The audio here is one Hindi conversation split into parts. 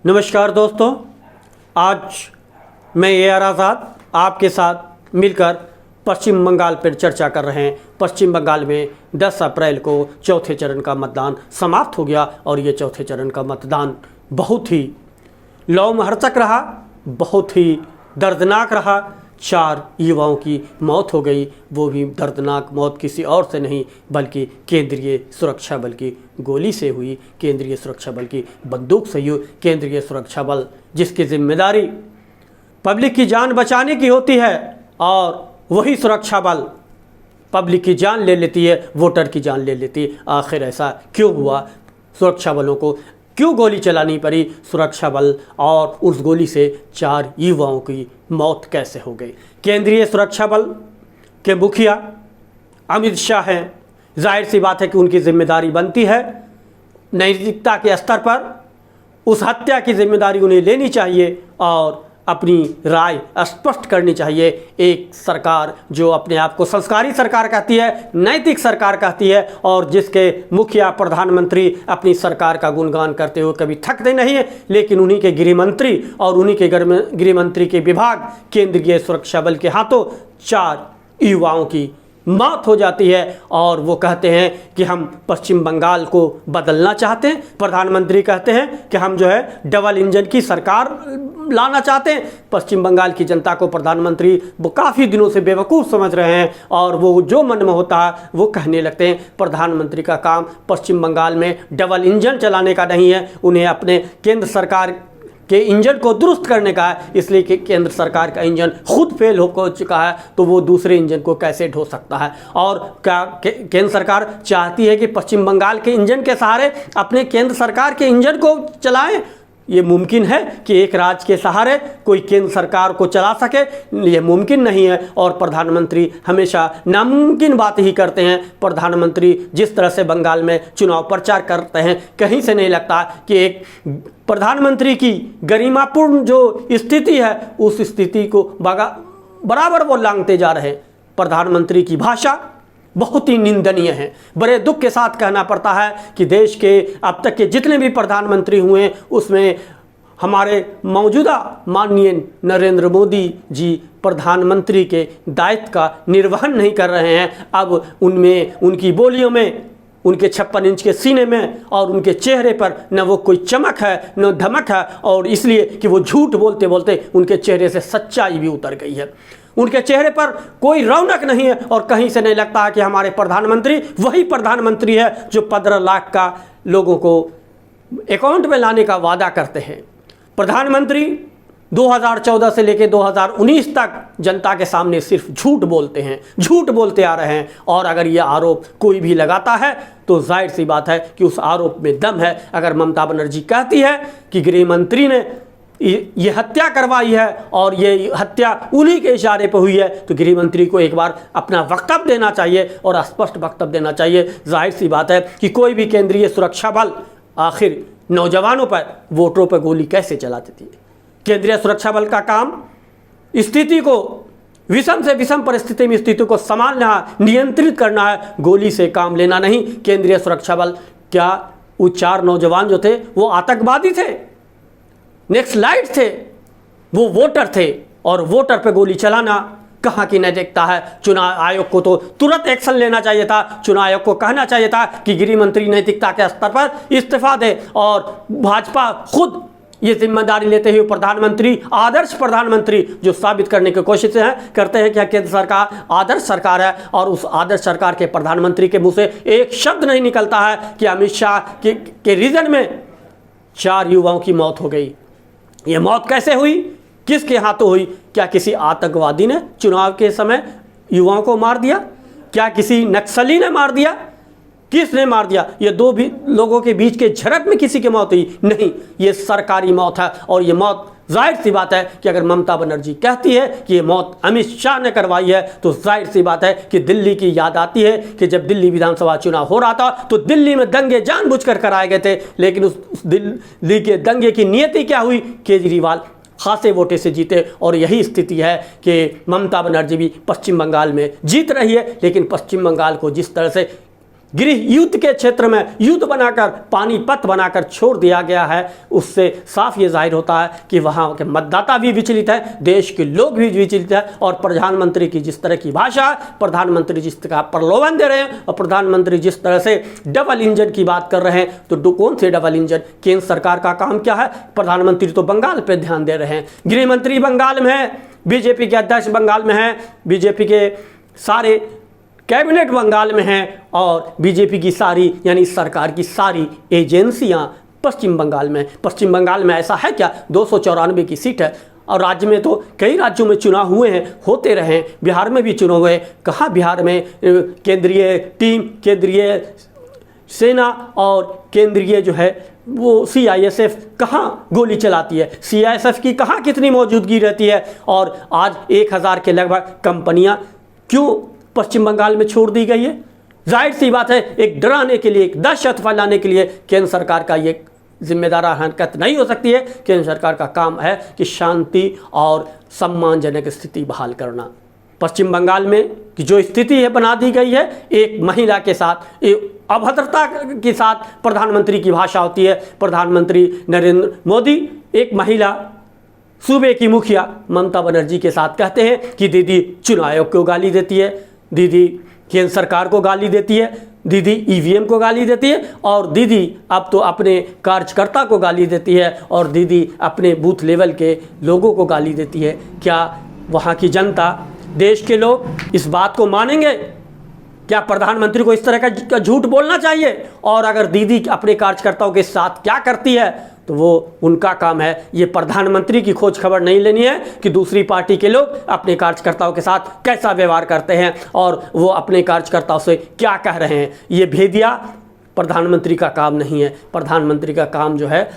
नमस्कार दोस्तों, आज मैं AR आज़ाद आपके साथ मिलकर पश्चिम बंगाल पर चर्चा कर रहे हैं। पश्चिम बंगाल में 10 अप्रैल को चौथे चरण का मतदान समाप्त हो गया और ये चौथे चरण का मतदान बहुत ही लोमहर्षक रहा, बहुत ही दर्दनाक रहा। 4 युवाओं की मौत हो गई, वो भी दर्दनाक मौत किसी और से नहीं बल्कि केंद्रीय सुरक्षा बल की गोली से हुई। केंद्रीय सुरक्षा बल की बंदूक से हुई। केंद्रीय सुरक्षा बल जिसकी जिम्मेदारी पब्लिक की जान बचाने की होती है और वही सुरक्षा बल पब्लिक की जान ले लेती है, वोटर की जान ले लेती है। आखिर ऐसा क्यों हुआ? सुरक्षा बलों को क्यों गोली चलानी पड़ी? सुरक्षा बल और उस गोली से 4 युवाओं की मौत कैसे हो गई? केंद्रीय सुरक्षा बल के मुखिया अमित शाह हैं। जाहिर सी बात है कि उनकी जिम्मेदारी बनती है, नैतिकता के स्तर पर उस हत्या की जिम्मेदारी उन्हें लेनी चाहिए और अपनी राय स्पष्ट करनी चाहिए। एक सरकार जो अपने आप को संस्कारी सरकार कहती है, नैतिक सरकार कहती है और जिसके मुखिया प्रधानमंत्री अपनी सरकार का गुणगान करते हुए कभी थकते नहीं है, लेकिन उन्हीं के गृहमंत्री और उन्हीं के गृहमंत्री के विभाग केंद्रीय सुरक्षा बल के हाथों 4 युवाओं की मौत हो जाती है और वो कहते हैं कि हम पश्चिम बंगाल को बदलना चाहते हैं। प्रधानमंत्री कहते हैं कि हम जो है डबल इंजन की सरकार लाना चाहते हैं। पश्चिम बंगाल की जनता को प्रधानमंत्री वो काफ़ी दिनों से बेवकूफ़ समझ रहे हैं और वो जो मन में होता है वो कहने लगते हैं। प्रधानमंत्री का काम पश्चिम बंगाल में डबल इंजन चलाने का नहीं है, उन्हें अपने केंद्र सरकार के इंजन को दुरुस्त करने का है। इसलिए कि केंद्र सरकार का इंजन खुद फेल हो चुका है तो वो दूसरे इंजन को कैसे ढो सकता है? और क्या केंद्र सरकार चाहती है कि पश्चिम बंगाल के इंजन के सहारे अपने केंद्र सरकार के इंजन को चलाएं? ये मुमकिन है कि एक राज्य के सहारे कोई केंद्र सरकार को चला सके? ये मुमकिन नहीं है और प्रधानमंत्री हमेशा नामुमकिन बात ही करते हैं। प्रधानमंत्री जिस तरह से बंगाल में चुनाव प्रचार करते हैं, कहीं से नहीं लगता कि एक प्रधानमंत्री की गरिमापूर्ण जो स्थिति है उस स्थिति को बराबर वो लांघते जा रहे हैं। प्रधानमंत्री की भाषा बहुत ही निंदनीय है। बड़े दुख के साथ कहना पड़ता है कि देश के अब तक के जितने भी प्रधानमंत्री हुए हैं उसमें हमारे मौजूदा माननीय नरेंद्र मोदी जी प्रधानमंत्री के दायित्व का निर्वहन नहीं कर रहे हैं। अब उनमें उनकी बोलियों में, उनके 56 इंच के सीने में और उनके चेहरे पर न वो कोई चमक है न धमक है और इसलिए कि वो झूठ बोलते बोलते उनके चेहरे से सच्चाई भी उतर गई है। उनके चेहरे पर कोई रौनक नहीं है और कहीं से नहीं लगता कि हमारे प्रधानमंत्री वही प्रधानमंत्री है जो 15 लाख का लोगों को अकाउंट में लाने का वादा करते हैं। प्रधानमंत्री 2014 से लेकर 2019 तक जनता के सामने सिर्फ झूठ बोलते हैं, झूठ बोलते आ रहे हैं और अगर ये आरोप कोई भी लगाता है तो जाहिर सी बात है कि उस आरोप में दम है। अगर ममता बनर्जी कहती है कि गृह मंत्री ने ये हत्या करवाई है और ये हत्या उन्हीं के इशारे पर हुई है तो गृह मंत्री को एक बार अपना वक्तव्य देना चाहिए और स्पष्ट वक्तव्य देना चाहिए। जाहिर सी बात है कि कोई भी केंद्रीय सुरक्षा बल आखिर नौजवानों पर, वोटरों पर गोली कैसे चला देती है? केंद्रीय सुरक्षा बल का काम स्थिति को विषम से विषम परिस्थिति में स्थिति को संभालना, नियंत्रित करना है, गोली से काम लेना नहीं। केंद्रीय सुरक्षा बल क्या वो 4 नौजवान जो थे वो आतंकवादी थे? नेक्सलाइट थे? वो वोटर थे और वोटर पे गोली चलाना कहाँ की नैतिकता है? चुनाव आयोग को तो तुरंत एक्शन लेना चाहिए था। चुनाव आयोग को कहना चाहिए था कि गृह मंत्री नैतिकता के स्तर पर इस्तीफा दे और भाजपा खुद ये जिम्मेदारी लेते हुए प्रधानमंत्री, आदर्श प्रधानमंत्री जो साबित करने की कोशिश करते हैं कि केंद्र सरकार आदर्श सरकार है और उस आदर्श सरकार के प्रधानमंत्री के मुंह से एक शब्द नहीं निकलता है कि अमित शाह के रीजन में 4 युवाओं की मौत हो गई। ये मौत कैसे हुई? किसके हाथों हुई? क्या किसी आतंकवादी ने चुनाव के समय युवाओं को मार दिया? क्या किसी नक्सली ने मार दिया? किसने मार दिया? ये 2 भी लोगों के बीच के झड़प में किसी की मौत हुई? नहीं, ये सरकारी मौत है और ये मौत जाहिर सी बात है कि अगर ममता बनर्जी कहती है कि ये मौत अमित शाह ने करवाई है तो जाहिर सी बात है कि दिल्ली की याद आती है कि जब दिल्ली विधानसभा चुनाव हो रहा था तो दिल्ली में दंगे जानबूझकर कराए गए थे, लेकिन उस दिल्ली के दंगे की नियति क्या हुई? केजरीवाल खासे वोटे से जीते और यही स्थिति है कि ममता बनर्जी भी पश्चिम बंगाल में जीत रही है, लेकिन पश्चिम बंगाल को जिस तरह से गृह युद्ध के क्षेत्र में युद्ध बनाकर पानीपत बनाकर छोड़ दिया गया है, उससे साफ ये जाहिर होता है कि वहाँ के मतदाता भी विचलित है, देश के लोग भी विचलित है। और प्रधानमंत्री की जिस तरह की भाषा, प्रधानमंत्री जिस तरह का प्रलोभन दे रहे हैं और प्रधानमंत्री जिस तरह से डबल इंजन की बात कर रहे हैं, तो कौन से डबल इंजन? केंद्र सरकार का काम क्या है? प्रधानमंत्री तो बंगाल पर ध्यान दे रहे हैं, गृह मंत्री बंगाल में है, बीजेपी के अध्यक्ष बंगाल में है, बीजेपी के सारे कैबिनेट बंगाल में है और बीजेपी की सारी यानी सरकार की सारी एजेंसियां पश्चिम बंगाल में। पश्चिम बंगाल में ऐसा है क्या? 294 की सीट है और राज्य में तो कई राज्यों में चुनाव हुए हैं, होते रहे, बिहार में भी चुनाव हुए। कहाँ बिहार में केंद्रीय टीम, केंद्रीय सेना और केंद्रीय जो है वो CISF कहाँ गोली चलाती है? CISF की कहाँ कितनी मौजूदगी रहती है? और आज 1000 के लगभग कंपनियाँ क्यों पश्चिम बंगाल में छोड़ दी गई है? जाहिर सी बात है, एक डराने के लिए, एक दहशत फैलाने के लिए केंद्र सरकार का ये जिम्मेदार हरकत नहीं हो सकती है। केंद्र सरकार का काम है कि शांति और सम्मानजनक स्थिति बहाल करना। पश्चिम बंगाल में की जो स्थिति है बना दी गई है, एक महिला के साथ, एक अभद्रता के साथ प्रधानमंत्री की भाषा होती है। प्रधानमंत्री नरेंद्र मोदी एक महिला सूबे की मुखिया ममता बनर्जी के साथ कहते हैं कि दीदी चुनाव आयोग को गाली देती है, दीदी केंद्र सरकार को गाली देती है, दीदी EVM को गाली देती है और दीदी अब तो अपने कार्यकर्ता को गाली देती है और दीदी अपने बूथ लेवल के लोगों को गाली देती है। क्या वहाँ की जनता, देश के लोग इस बात को मानेंगे? क्या प्रधानमंत्री को इस तरह का झूठ बोलना चाहिए? और अगर दीदी अपने कार्यकर्ताओं के साथ क्या करती है तो वो उनका काम है। ये प्रधानमंत्री की खोज खबर नहीं लेनी है कि दूसरी पार्टी के लोग अपने कार्यकर्ताओं के साथ कैसा व्यवहार करते हैं और वो अपने कार्यकर्ताओं से क्या कह रहे हैं। ये भेदिया प्रधानमंत्री का काम नहीं है। प्रधानमंत्री का काम जो है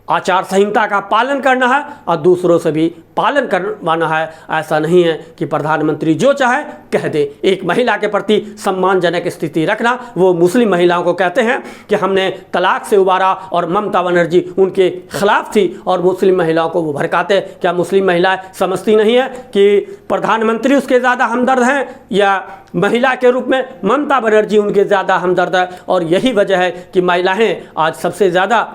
आचार संहिता का पालन करना है और दूसरों से भी पालन करवाना है। ऐसा नहीं है कि प्रधानमंत्री जो चाहे कह दे। एक महिला के प्रति सम्मानजनक स्थिति रखना, वो मुस्लिम महिलाओं को कहते हैं कि हमने तलाक से उबारा और ममता बनर्जी उनके खिलाफ थी और मुस्लिम महिलाओं को वो भड़काते। क्या मुस्लिम महिलाएं समझती नहीं है कि प्रधानमंत्री उसके ज़्यादा हमदर्द हैं या महिला के रूप में ममता बनर्जी उनके ज़्यादा हमदर्द है? और यही वजह है कि महिलाएं आज सबसे ज़्यादा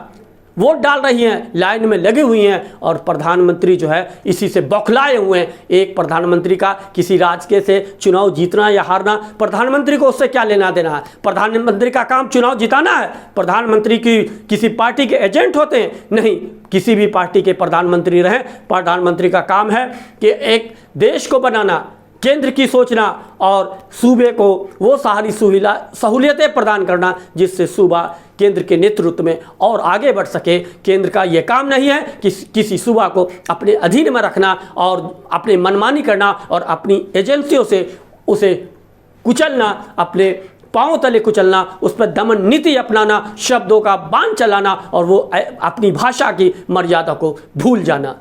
वोट डाल रही हैं, लाइन में लगी हुई हैं और प्रधानमंत्री जो है इसी से बौखलाए हुए हैं। एक प्रधानमंत्री का किसी राज्य से चुनाव जीतना या हारना, प्रधानमंत्री को उससे क्या लेना देना है? प्रधानमंत्री का काम चुनाव जिताना है। प्रधानमंत्री की किसी पार्टी के एजेंट होते हैं? नहीं, किसी भी पार्टी के प्रधानमंत्री रहें, प्रधानमंत्री का काम है कि एक देश को बनाना, केंद्र की सोचना और सूबे को वो सारी सहूलियतें प्रदान करना जिससे सूबा केंद्र के नेतृत्व में और आगे बढ़ सके। केंद्र का ये काम नहीं है कि किसी सूबा को अपने अधीन में रखना और अपने मनमानी करना और अपनी एजेंसियों से उसे कुचलना, अपने पांव तले कुचलना, उस पर दमन नीति अपनाना, शब्दों का बाण चलाना और वो अपनी भाषा की मर्यादा को भूल जाना।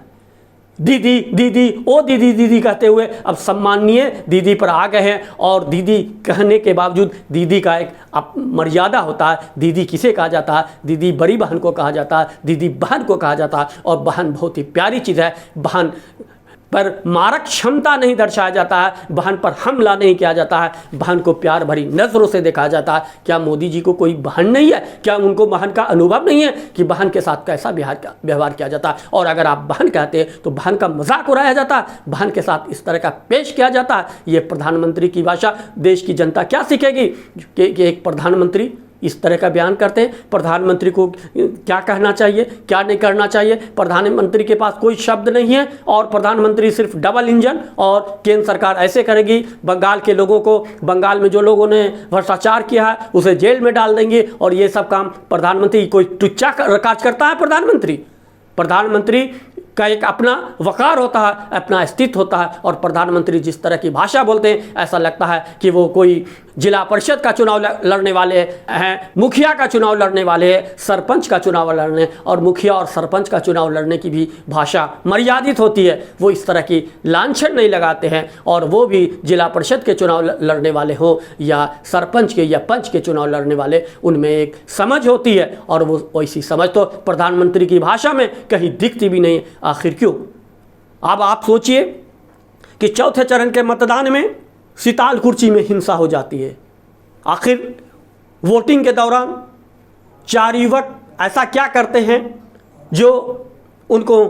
दीदी दीदी ओ दीदी दीदी कहते हुए अब सम्माननीय दीदी पर आ गए हैं और दीदी कहने के बावजूद दीदी का एक मर्यादा होता है। दीदी किसे कहा जाता है? दीदी बड़ी बहन को कहा जाता है, दीदी बहन को कहा जाता है और बहन बहुत ही प्यारी चीज़ है। बहन पर मारक क्षमता नहीं दर्शाया जाता है, बहन पर हमला नहीं किया जाता है, बहन को प्यार भरी नज़रों से देखा जाता है। क्या मोदी जी को कोई बहन नहीं है? क्या उनको बहन का अनुभव नहीं है कि बहन के साथ कैसा व्यवहार किया जाता है? और अगर आप बहन कहते हैं तो बहन का मजाक उड़ाया जाता है, बहन के साथ इस तरह का पेश किया जाता है। ये प्रधानमंत्री की भाषा देश की जनता क्या सीखेगी कि एक प्रधानमंत्री इस तरह का बयान करते हैं? प्रधानमंत्री को क्या कहना चाहिए, क्या नहीं करना चाहिए? प्रधानमंत्री के पास कोई शब्द नहीं है और प्रधानमंत्री सिर्फ डबल इंजन और केंद्र सरकार ऐसे करेगी, बंगाल के लोगों को, बंगाल में जो लोगों ने भ्रष्टाचार किया है उसे जेल में डाल देंगे और ये सब काम प्रधानमंत्री कोई टुच्चा काज करता है? प्रधानमंत्री का एक अपना वकार होता है, अपना अस्तित्व होता है और प्रधानमंत्री जिस तरह की भाषा बोलते हैं ऐसा लगता है कि वो कोई जिला परिषद का चुनाव लड़ने वाले हैं, मुखिया का चुनाव लड़ने वाले हैं, सरपंच का चुनाव लड़ने, और मुखिया और सरपंच का चुनाव लड़ने की भी भाषा मर्यादित होती है। वो इस तरह की लांछन नहीं लगाते हैं और वो भी जिला परिषद के चुनाव लड़ने वाले हों या सरपंच के या पंच के चुनाव लड़ने वाले, उनमें एक समझ होती है और वो वैसी समझ तो प्रधानमंत्री की भाषा में कहीं दिखती भी नहीं। आखिर क्यों? अब आप सोचिए कि चौथे चरण के मतदान में सिताल कुर्सी में हिंसा हो जाती है। आखिर वोटिंग के दौरान 4 युवक ऐसा क्या करते हैं जो उनको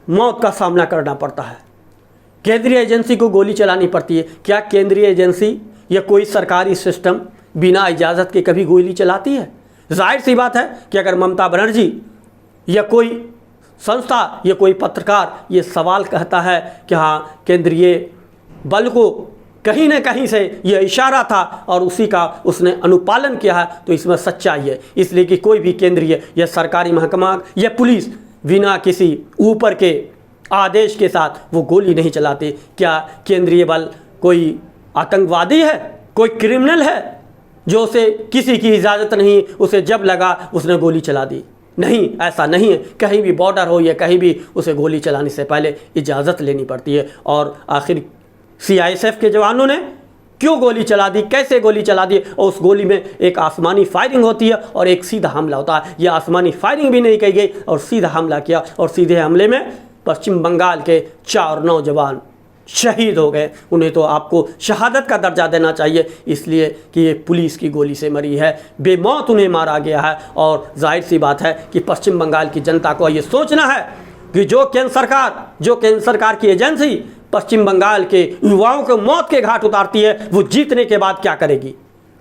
मौत का सामना करना पड़ता है। केंद्रीय एजेंसी को गोली चलानी पड़ती है। क्या केंद्रीय एजेंसी या कोई सरकारी सिस्टम बिना इजाज़त के कभी गोली चलाती है? जाहिर सी बात है कि अगर ममता बनर्जी या कोई संस्था या कोई पत्रकार ये सवाल कहता है कि हाँ केंद्रीय बल को कहीं न कहीं से यह इशारा था और उसी का उसने अनुपालन किया है, तो इसमें सच्चाई है। इसलिए कि कोई भी केंद्रीय या सरकारी महकमा या पुलिस बिना किसी ऊपर के आदेश के साथ वो गोली नहीं चलाते। क्या केंद्रीय बल कोई आतंकवादी है, कोई क्रिमिनल है जो उसे किसी की इजाज़त नहीं, उसे जब लगा उसने गोली चला दी? नहीं, ऐसा नहीं है। कहीं भी बॉर्डर हो या कहीं भी उसे गोली चलाने से पहले इजाज़त लेनी पड़ती है। और आखिर CISF के जवानों ने क्यों गोली चला दी, कैसे गोली चला दी? और उस गोली में एक आसमानी फायरिंग होती है और एक सीधा हमला होता है। यह आसमानी फायरिंग भी नहीं कही गई और सीधा हमला किया, और सीधे हमले में पश्चिम बंगाल के 4 नौजवान शहीद हो गए। उन्हें तो आपको शहादत का दर्जा देना चाहिए, इसलिए कि ये पुलिस की गोली से मरी है, बेमौत उन्हें मारा गया है। और जाहिर सी बात है कि पश्चिम बंगाल की जनता को ये सोचना है कि जो केंद्र सरकार की एजेंसी पश्चिम बंगाल के युवाओं को मौत के घाट उतारती है, वो जीतने के बाद क्या करेगी।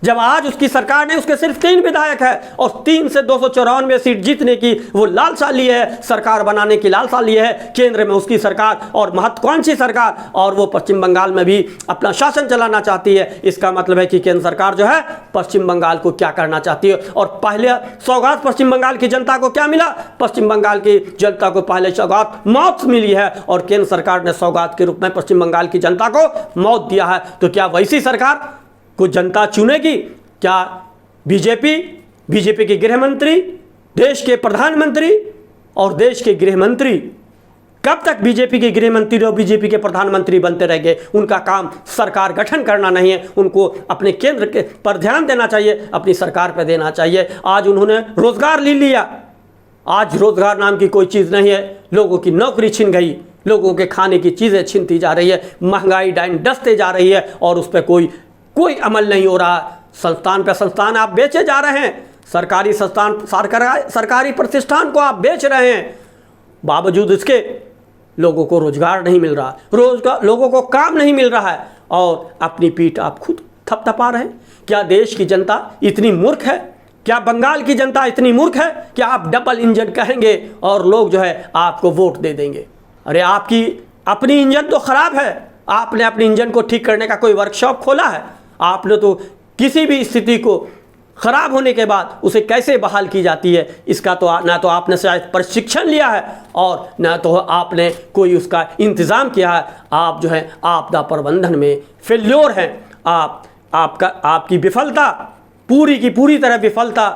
जब आज उसकी सरकार ने, उसके सिर्फ 3 विधायक है और 3 से 294 सीट जीतने की वो लालसा ली है, सरकार बनाने की लालसा ली है, केंद्र में उसकी सरकार और महत्वाकांक्षी सरकार, और वो पश्चिम बंगाल में भी अपना शासन चलाना चाहती है। इसका मतलब है कि केंद्र सरकार जो है पश्चिम बंगाल को क्या करना चाहती है। और पहले सौगात पश्चिम बंगाल की जनता को क्या मिला? पश्चिम बंगाल की जनता को पहले सौगात मौत मिली है और केंद्र सरकार ने सौगात के रूप में पश्चिम बंगाल की जनता को मौत दिया है। तो क्या वैसी सरकार को जनता चुनेगी? क्या बीजेपी के गृह मंत्री, देश के प्रधानमंत्री और देश के गृह मंत्री कब तक बीजेपी के गृह मंत्री और बीजेपी के प्रधानमंत्री बनते रहेंगे? उनका काम सरकार गठन करना नहीं है, उनको अपने केंद्र के पर ध्यान देना चाहिए, अपनी सरकार पर देना चाहिए। आज उन्होंने रोजगार ले लिया, आज रोजगार नाम की कोई चीज़ नहीं है। लोगों की नौकरी छिन गई, लोगों के खाने की चीज़ें छिनती जा रही है, महंगाई डाइन डसते जा रही है और उस पर कोई अमल नहीं हो रहा। संस्थान पे संस्थान आप बेचे जा रहे हैं, सरकारी संस्थान, सरकारी प्रतिष्ठान को आप बेच रहे हैं, बावजूद इसके लोगों को रोजगार नहीं मिल रहा, लोगों को काम नहीं मिल रहा है और अपनी पीठ आप खुद थपथपा रहे हैं। क्या देश की जनता इतनी मूर्ख है? क्या बंगाल की जनता इतनी मूर्ख है कि आप डबल इंजन कहेंगे और लोग जो है आपको वोट दे देंगे? अरे आपकी अपनी इंजन तो खराब है, आपने अपने इंजन को ठीक करने का कोई वर्कशॉप खोला है? आपने तो किसी भी स्थिति को खराब होने के बाद उसे कैसे बहाल की जाती है, इसका तो ना तो आपने शायद प्रशिक्षण लिया है और ना तो आपने कोई उसका इंतज़ाम किया है। आप जो है आपदा प्रबंधन में फेल्योर हैं। आपकी विफलता पूरी की पूरी तरह विफलता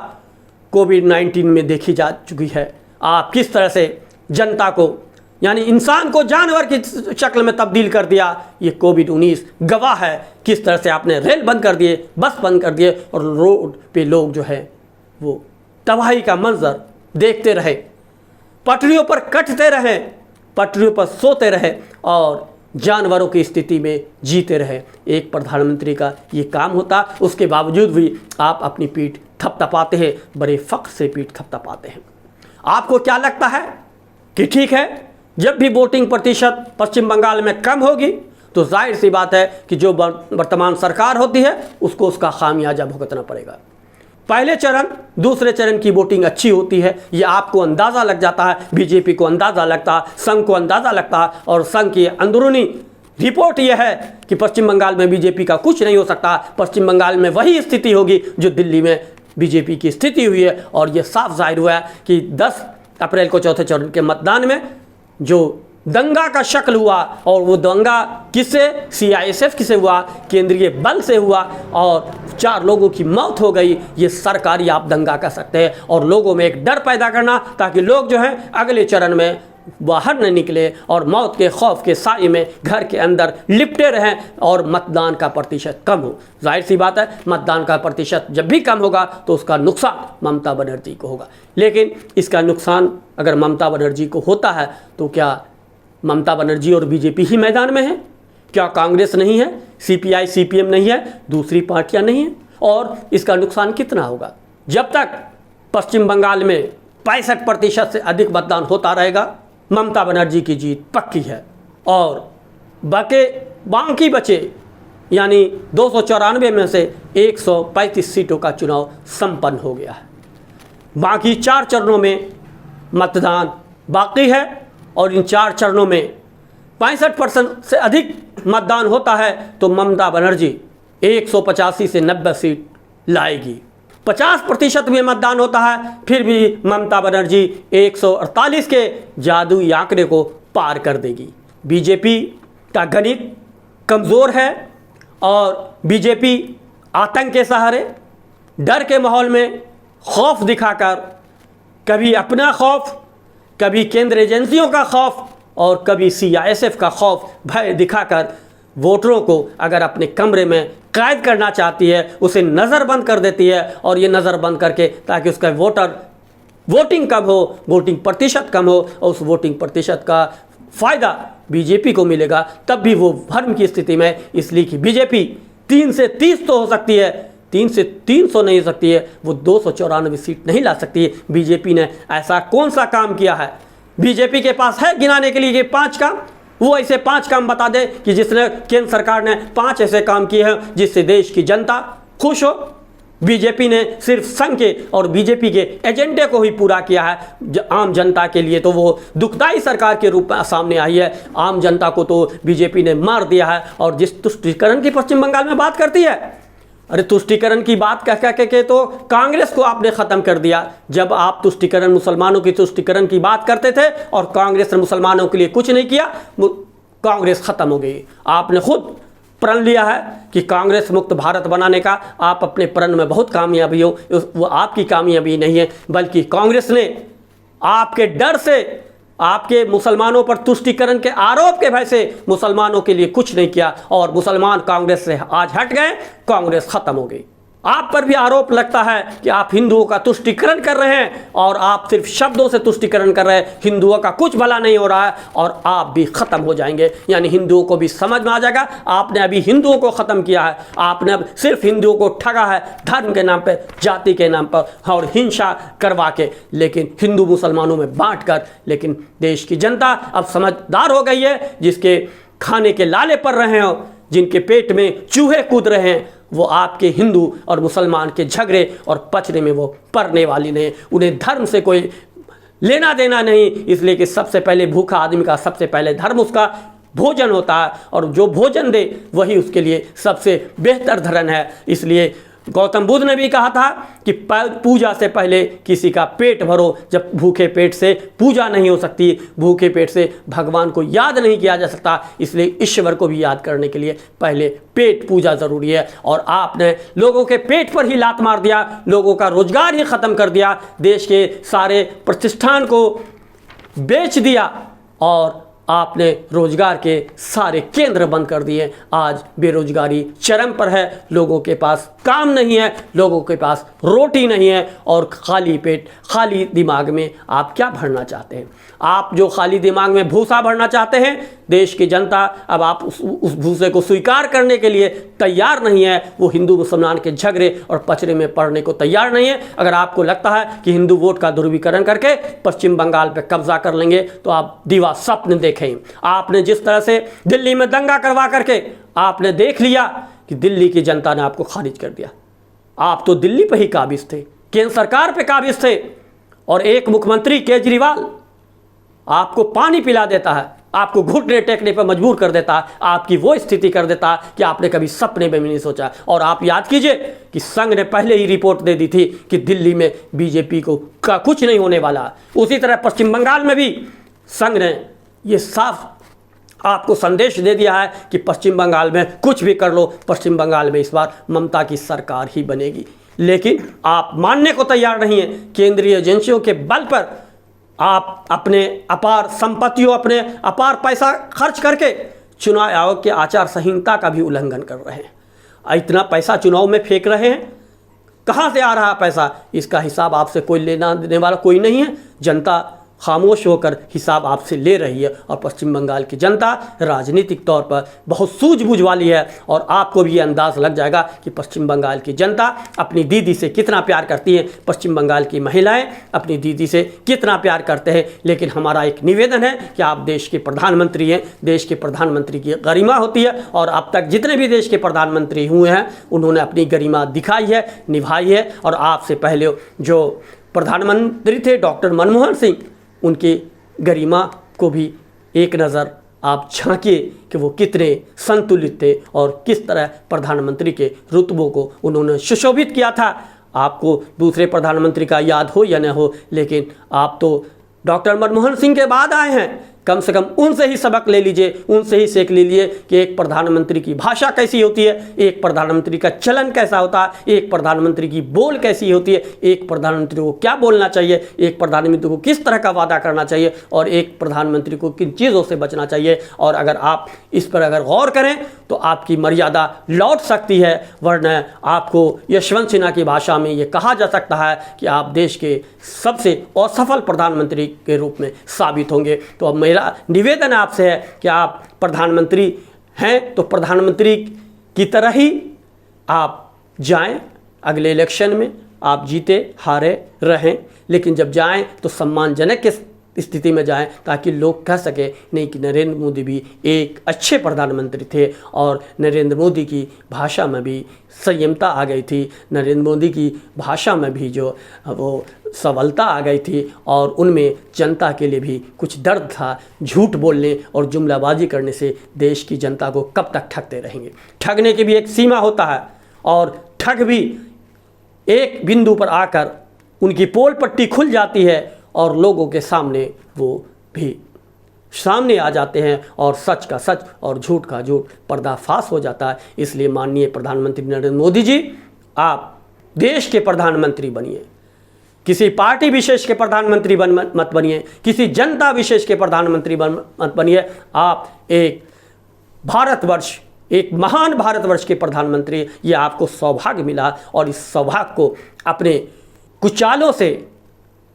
कोविड-19 में देखी जा चुकी है। आप किस तरह से जनता को, यानी इंसान को जानवर की शक्ल में तब्दील कर दिया, ये कोविड-19 गवाह है। किस तरह से आपने रेल बंद कर दिए, बस बंद कर दिए और रोड पे लोग जो है वो तबाही का मंजर देखते रहे, पटरियों पर कटते रहे, पटरियों पर सोते रहे और जानवरों की स्थिति में जीते रहे। एक प्रधानमंत्री का ये काम होता, उसके बावजूद भी आप अपनी पीठ थपथपाते हैं, बड़े फ़ख्र से पीठ थपथपाते हैं। आपको क्या लगता है कि ठीक है, जब भी वोटिंग प्रतिशत पश्चिम बंगाल में कम होगी तो जाहिर सी बात है कि जो वर्तमान सरकार होती है उसको उसका खामियाजा भुगतना पड़ेगा। पहले चरण, दूसरे चरण की वोटिंग अच्छी होती है, ये आपको अंदाज़ा लग जाता है, बीजेपी को अंदाज़ा लगता है, संघ को अंदाज़ा लगता है और संघ की अंदरूनी रिपोर्ट यह है कि पश्चिम बंगाल में बीजेपी का कुछ नहीं हो सकता। पश्चिम बंगाल में वही स्थिति होगी जो दिल्ली में बीजेपी की स्थिति हुई है। और ये साफ जाहिर हुआ है कि 10 अप्रैल को चौथे चरण के मतदान में जो दंगा का शक्ल हुआ, और वो दंगा किससे, CISF किसे हुआ, केंद्रीय बल से हुआ और 4 लोगों की मौत हो गई। ये सरकारी आप दंगा कह सकते हैं और लोगों में एक डर पैदा करना ताकि लोग जो हैं अगले चरण में बाहर न निकले और मौत के खौफ के साए में घर के अंदर लिपटे रहें और मतदान का प्रतिशत कम हो। जाहिर सी बात है, मतदान का प्रतिशत जब भी कम होगा तो उसका नुकसान ममता बनर्जी को होगा। लेकिन इसका नुकसान अगर ममता बनर्जी को होता है तो क्या ममता बनर्जी और बीजेपी ही मैदान में है? क्या कांग्रेस नहीं है, CPI CPM नहीं है, दूसरी पार्टियां नहीं हैं? और इसका नुकसान कितना होगा? जब तक पश्चिम बंगाल में 65% से अधिक मतदान होता रहेगा, ममता बनर्जी की जीत पक्की है और बाकी बचे यानी 294 में से 135 सीटों का चुनाव संपन्न हो गया है। बाकी 4 चरणों में मतदान बाकी है और इन 4 चरणों में 65% से अधिक मतदान होता है तो ममता बनर्जी 185 से 90 सीट लाएगी। 50% में मतदान होता है फिर भी ममता बनर्जी 148 के जादुई आंकड़े को पार कर देगी। बीजेपी का गणित कमज़ोर है और बीजेपी आतंक के सहारे, डर के माहौल में खौफ दिखाकर, कभी अपना खौफ, कभी केंद्र एजेंसियों का खौफ और कभी CISF का खौफ भय दिखाकर वोटरों को अगर अपने कमरे में कैद करना चाहती है, उसे नज़रबंद कर देती है और ये नज़रबंद करके ताकि उसका वोटिंग कम हो, वोटिंग प्रतिशत कम हो और उस वोटिंग प्रतिशत का फ़ायदा बीजेपी को मिलेगा, तब भी वो भ्रम की स्थिति में, इसलिए कि बीजेपी 3 से 30 तो हो सकती है, 3 से 300 नहीं हो सकती है, वो 294 सीट नहीं ला सकती है। बीजेपी ने ऐसा कौन सा काम किया है? बीजेपी के पास है गिनाने के लिए ये 5 काम? वो ऐसे 5 काम बता दे कि जिसने केंद्र सरकार ने 5 ऐसे काम किए हैं जिससे देश की जनता खुश हो। बीजेपी ने सिर्फ संघ के और बीजेपी के एजेंडे को ही पूरा किया है। आम जनता के लिए तो वो दुखदाई सरकार के रूप में सामने आई है। आम जनता को तो बीजेपी ने मार दिया है। और जिस तुष्टीकरण की पश्चिम बंगाल में बात करती है, अरे तुष्टीकरण की बात कह के तो कांग्रेस को आपने ख़त्म कर दिया। जब आप तुष्टीकरण, मुसलमानों की तुष्टीकरण की बात करते थे और कांग्रेस ने मुसलमानों के लिए कुछ नहीं किया, कांग्रेस ख़त्म हो गई। आपने खुद प्रण लिया है कि कांग्रेस मुक्त भारत बनाने का, आप अपने प्रण में बहुत कामयाबी हो, वो आपकी कामयाबी नहीं है, बल्कि कांग्रेस ने आपके डर से, आपके मुसलमानों पर तुष्टीकरण के आरोप के भय से मुसलमानों के लिए कुछ नहीं किया और मुसलमान कांग्रेस से आज हट गए, कांग्रेस खत्म हो गई। आप पर भी आरोप लगता है कि आप हिंदुओं का तुष्टीकरण कर रहे हैं और आप सिर्फ शब्दों से तुष्टीकरण कर रहे हैं, हिंदुओं का कुछ भला नहीं हो रहा है और आप भी ख़त्म हो जाएंगे। यानी हिंदुओं को भी समझ में आ जाएगा आपने अभी हिंदुओं को ख़त्म किया है, आपने अब सिर्फ हिंदुओं को ठगा है धर्म के नाम पर, जाति के नाम पर और हिंसा करवा के, लेकिन हिंदू मुसलमानों में बांट कर। लेकिन देश की जनता अब समझदार हो गई है, जिसके खाने के लाले पड़ रहे हो, जिनके पेट में चूहे कूद रहे हैं, वो आपके हिंदू और मुसलमान के झगड़े और पचड़े में वो पड़ने वाली नहीं। उन्हें धर्म से कोई लेना देना नहीं, इसलिए कि सबसे पहले भूखा आदमी का सबसे पहले धर्म उसका भोजन होता है और जो भोजन दे वही उसके लिए सबसे बेहतर धर्म है। इसलिए गौतम बुद्ध ने भी कहा था कि पूजा से पहले किसी का पेट भरो। जब भूखे पेट से पूजा नहीं हो सकती, भूखे पेट से भगवान को याद नहीं किया जा सकता, इसलिए ईश्वर को भी याद करने के लिए पहले पेट पूजा ज़रूरी है। और आपने लोगों के पेट पर ही लात मार दिया, लोगों का रोजगार ही ख़त्म कर दिया, देश के सारे प्रतिष्ठान को बेच दिया और आपने रोजगार के सारे केंद्र बंद कर दिए। आज बेरोजगारी चरम पर है, लोगों के पास काम नहीं है, लोगों के पास रोटी नहीं है और खाली पेट, खाली दिमाग में आप क्या भरना चाहते हैं? आप जो खाली दिमाग में भूसा भरना चाहते हैं, देश की जनता अब आप उस भूसे को स्वीकार करने के लिए तैयार नहीं है। वो हिंदू मुसलमान के झगड़े और पचड़े में पड़ने को तैयार नहीं है। अगर आपको लगता है कि हिंदू वोट का ध्रुवीकरण करके पश्चिम बंगाल पर कब्जा कर लेंगे तो आप दीवा स्वप्न देखें। आपने जिस तरह से दिल्ली में दंगा करवा करके आपने देख लिया कि दिल्ली की जनता ने आपको खारिज कर दिया। आप तो दिल्ली पे ही काबिज थे, केंद्र सरकार पे काबिज थे और एक मुख्यमंत्री केजरीवाल आपको पानी पिला देता है, आपको घुटने टेकने पर मजबूर कर देता है, आपकी वो स्थिति कर देता है कि आपने कभी सपने में भी नहीं सोचा। और आप याद कीजिए कि संघ ने पहले ही रिपोर्ट दे दी थी कि दिल्ली में बीजेपी को का कुछ नहीं होने वाला। उसी तरह पश्चिम बंगाल में भी संघ ने ये साफ आपको संदेश दे दिया है कि पश्चिम बंगाल में कुछ भी कर लो, पश्चिम बंगाल में इस बार ममता की सरकार ही बनेगी। लेकिन आप मानने को तैयार नहीं है। केंद्रीय एजेंसियों के बल पर आप अपने अपार संपत्तियों, अपने अपार पैसा खर्च करके चुनाव आयोग के आचार संहिता का भी उल्लंघन कर रहे हैं। इतना पैसा चुनाव में फेंक रहे हैं, कहाँ से आ रहा है पैसा, इसका हिसाब आपसे कोई लेना देने वाला कोई नहीं है। जनता खामोश होकर हिसाब आपसे ले रही है और पश्चिम बंगाल की जनता राजनीतिक तौर पर बहुत सूझबूझ वाली है और आपको भी ये अंदाज़ लग जाएगा कि पश्चिम बंगाल की जनता अपनी दीदी से कितना प्यार करती है, पश्चिम बंगाल की महिलाएं अपनी दीदी से कितना प्यार करते हैं। लेकिन हमारा एक निवेदन है कि आप देश के प्रधानमंत्री हैं, देश के प्रधानमंत्री की गरिमा होती है और अब तक जितने भी देश के प्रधानमंत्री हुए हैं उन्होंने अपनी गरिमा दिखाई है, निभाई है। और आपसे पहले जो प्रधानमंत्री थे डॉक्टर मनमोहन सिंह, उनकी गरिमा को भी एक नज़र आप झांकिए कि वो कितने संतुलित थे और किस तरह प्रधानमंत्री के रुतबों को उन्होंने सुशोभित किया था। आपको दूसरे प्रधानमंत्री का याद हो या न हो, लेकिन आप तो डॉक्टर मनमोहन सिंह के बाद आए हैं। कम से कम उनसे ही सबक ले लीजिए, उनसे ही सीख लीजिए कि एक प्रधानमंत्री की भाषा कैसी होती है, एक प्रधानमंत्री का चलन कैसा होता है, एक प्रधानमंत्री की बोल कैसी होती है, एक प्रधानमंत्री को क्या बोलना चाहिए, एक प्रधानमंत्री को किस तरह का वादा करना चाहिए और एक प्रधानमंत्री को किन चीज़ों से बचना चाहिए। और अगर आप इस पर अगर गौर करें तो आपकी मर्यादा लौट सकती है, वरना आपको यशवंत सिन्हा की भाषा में ये कहा जा सकता है कि आप देश के सबसे असफल प्रधानमंत्री के रूप में साबित होंगे। तो अब मेरा निवेदन आपसे है कि आप प्रधानमंत्री हैं तो प्रधानमंत्री की तरह ही आप जाएं। अगले इलेक्शन में आप जीते हारे रहें, लेकिन जब जाएं तो सम्मानजनक के स्थिति में जाएं ताकि लोग कह सके नहीं कि नरेंद्र मोदी भी एक अच्छे प्रधानमंत्री थे और नरेंद्र मोदी की भाषा में भी संयमता आ गई थी, नरेंद्र मोदी की भाषा में भी जो वो सबलता आ गई थी और उनमें जनता के लिए भी कुछ दर्द था। झूठ बोलने और जुमलाबाजी करने से देश की जनता को कब तक ठगते रहेंगे। ठगने की भी एक सीमा होता है और ठग भी एक बिंदु पर आकर उनकी पोल पट्टी खुल जाती है और लोगों के सामने वो भी सामने आ जाते हैं और सच का सच और झूठ का झूठ पर्दाफाश हो जाता है। इसलिए माननीय प्रधानमंत्री नरेंद्र मोदी जी, आप देश के प्रधानमंत्री बनिए, किसी पार्टी विशेष के प्रधानमंत्री मत बनिए, किसी जनता विशेष के प्रधानमंत्री मत बनिए। आप एक भारतवर्ष, एक महान भारतवर्ष के प्रधानमंत्री, ये आपको सौभाग्य मिला और इस सौभाग्य को अपने कुचालों से,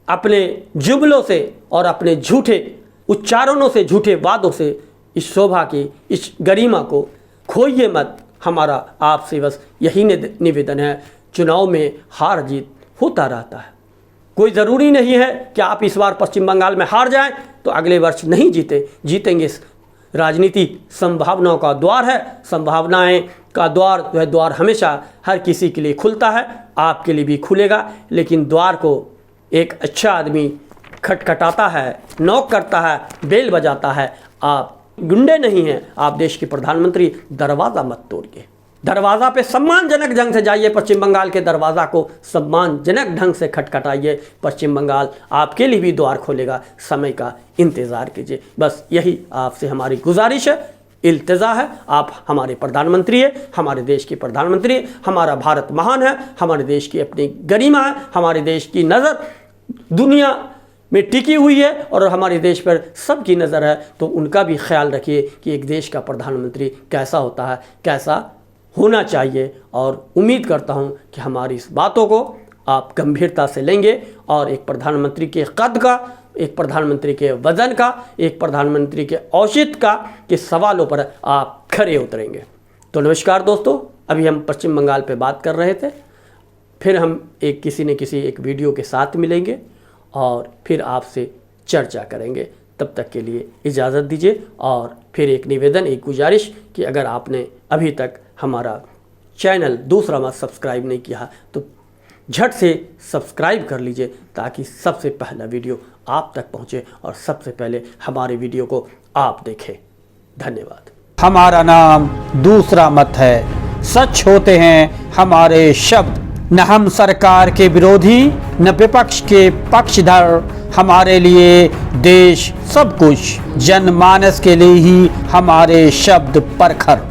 अपने जुमलों से और अपने झूठे उच्चारणों से, झूठे वादों से इस शोभा की, इस गरिमा को खोइए मत। हमारा आपसे बस यही निवेदन है। चुनाव में हार जीत होता रहता है, कोई ज़रूरी नहीं है कि आप इस बार पश्चिम बंगाल में हार जाएं तो अगले वर्ष नहीं जीतेंगे। राजनीति संभावनाओं का द्वार है, संभावनाएं का द्वार वह द्वार हमेशा हर किसी के लिए खुलता है, आपके लिए भी खुलेगा। लेकिन द्वार को एक अच्छा आदमी खटखटाता है, नॉक करता है, बेल बजाता है। आप गुंडे नहीं हैं, आप देश के प्रधानमंत्री। दरवाज़ा मत तोड़िए, दरवाज़ा पे सम्मानजनक ढंग से जाइए, पश्चिम बंगाल के दरवाज़ा को सम्मानजनक ढंग से खटखटाइए। पश्चिम बंगाल आपके लिए भी द्वार खोलेगा, समय का इंतज़ार कीजिए। बस यही आपसे हमारी गुजारिश है, इल्तिजा है। आप हमारे प्रधानमंत्री हैं, हमारे देश के प्रधानमंत्री हैं, हमारा भारत महान है, हमारे देश की अपनी गरिमा है, हमारे देश की नज़र दुनिया में टिकी हुई है और हमारे देश पर सबकी नज़र है। तो उनका भी ख्याल रखिए कि एक देश का प्रधानमंत्री कैसा होता है, कैसा होना चाहिए। और उम्मीद करता हूं कि हमारी इस बातों को आप गंभीरता से लेंगे और एक प्रधानमंत्री के कद का, एक प्रधानमंत्री के वजन का, एक प्रधानमंत्री के औचित्य का के सवालों पर आप खरे उतरेंगे। तो नमस्कार दोस्तों, अभी हम पश्चिम बंगाल पे बात कर रहे थे, फिर हम किसी न किसी एक वीडियो के साथ मिलेंगे और फिर आपसे चर्चा करेंगे। तब तक के लिए इजाज़त दीजिए। और फिर एक निवेदन, एक गुजारिश कि अगर आपने अभी तक हमारा चैनल दूसरा मत सब्सक्राइब नहीं किया तो झट से सब्सक्राइब कर लीजिए ताकि सबसे पहला वीडियो आप तक पहुंचे और सबसे पहले हमारे वीडियो को आप देखें। धन्यवाद। हमारा नाम दूसरा मत है, सच होते हैं हमारे शब्द, न हम सरकार के विरोधी न विपक्ष के पक्षधर। हमारे लिए देश सब कुछ, जनमानस के लिए ही हमारे शब्द परखर।